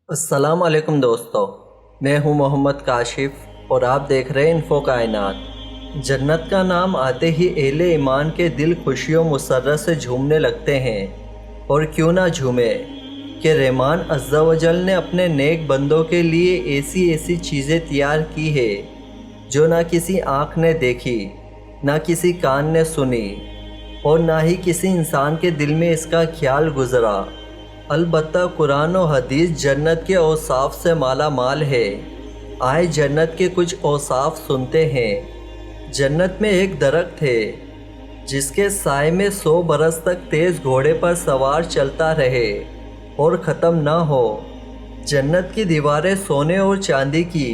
السلام علیکم دوستو، میں ہوں محمد کاشف اور آپ دیکھ رہے ہیں انفو کائنات۔ جنت کا نام آتے ہی اہل ایمان کے دل خوشیوں مسرت سے جھومنے لگتے ہیں، اور کیوں نہ جھومے کہ رحمان عز و جل نے اپنے نیک بندوں کے لیے ایسی چیزیں تیار کی ہے جو نہ کسی آنکھ نے دیکھی، نہ کسی کان نے سنی، اور نہ ہی کسی انسان کے دل میں اس کا خیال گزرا۔ البتہ قرآن و حدیث جنت کے اوصاف سے مالا مال ہے۔ آئے جنت کے کچھ اوصاف سنتے ہیں۔ جنت میں ایک درخت ہے جس کے سائے میں 100 برس تک تیز گھوڑے پر سوار چلتا رہے اور ختم نہ ہو۔ جنت کی دیواریں سونے اور چاندی کی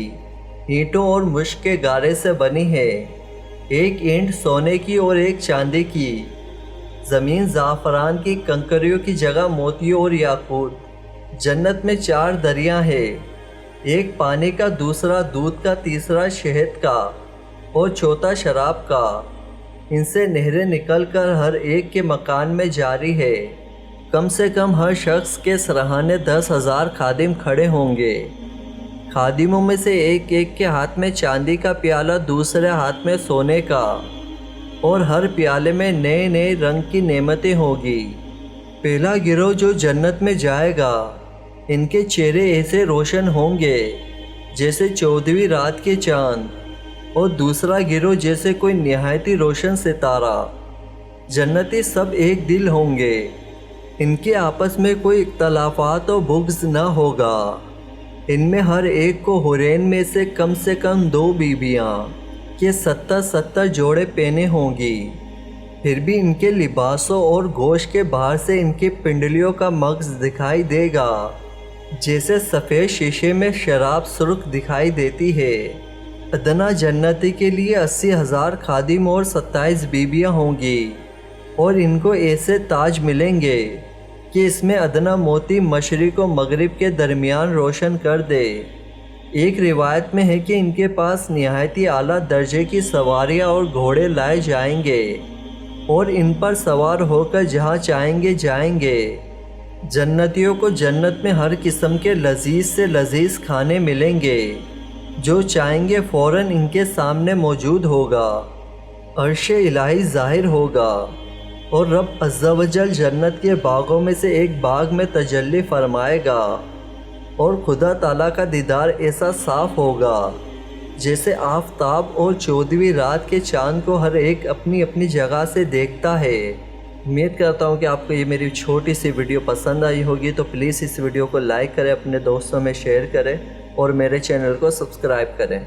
اینٹوں اور مشک کے گارے سے بنی ہے، ایک اینٹ سونے کی اور ایک چاندی کی۔ زمین زعفران کی کنکریوں کی جگہ موتیوں اور یاقوت۔ جنت میں 4 دریا ہیں، ایک پانی کا، دوسرا دودھ کا، تیسرا شہد کا اور چوتھا شراب کا۔ ان سے نہریں نکل کر ہر ایک کے مکان میں جاری ہے۔ کم سے کم ہر شخص کے سرہانے 10,000 خادم کھڑے ہوں گے۔ خادموں میں سے ایک ایک کے ہاتھ میں چاندی کا پیالہ، دوسرے ہاتھ میں سونے کا، اور ہر پیالے میں نئے نئے رنگ کی نعمتیں ہوگی۔ پہلا گروہ جو جنت میں جائے گا، ان کے چہرے ایسے روشن ہوں گے جیسے 14ویں رات کے چاند، اور دوسرا گروہ جیسے کوئی نہایت ہی روشن ستارہ۔ جنتی سب ایک دل ہوں گے، ان کے آپس میں کوئی اختلافات و بغض نہ ہوگا۔ ان میں ہر ایک کو حورین میں سے کم 2 بیویاں کے 70 جوڑے پہنے ہوں گی۔ پھر بھی ان کے لباسوں اور گوشت کے باہر سے ان کی پنڈلیوں کا مغز دکھائی دے گا، جیسے سفید شیشے میں شراب سرخ دکھائی دیتی ہے۔ ادنا جنتی کے لیے 80,000 خادم اور 27 بیویاں ہوں گی، اور ان کو ایسے تاج ملیں گے کہ اس میں ادنا موتی مشرق و مغرب کے درمیان روشن کر دے۔ ایک روایت میں ہے کہ ان کے پاس نہایت ہی اعلیٰ درجے کی سواریاں اور گھوڑے لائے جائیں گے، اور ان پر سوار ہو کر جہاں چاہیں گے جائیں گے۔ جنتیوں کو جنت میں ہر قسم کے لذیذ سے لذیذ کھانے ملیں گے، جو چاہیں گے فوراً ان کے سامنے موجود ہوگا۔ عرش الہی ظاہر ہوگا، اور رب عز و جل جنت کے باغوں میں سے ایک باغ میں تجلی فرمائے گا، اور خدا تعالیٰ کا دیدار ایسا صاف ہوگا جیسے آفتاب اور 14ویں رات کے چاند کو ہر ایک اپنی اپنی جگہ سے دیکھتا ہے۔ امید کرتا ہوں کہ آپ کو یہ میری چھوٹی سی ویڈیو پسند آئی ہوگی، تو پلیز اس ویڈیو کو لائک کریں، اپنے دوستوں میں شیئر کریں، اور میرے چینل کو سبسکرائب کریں۔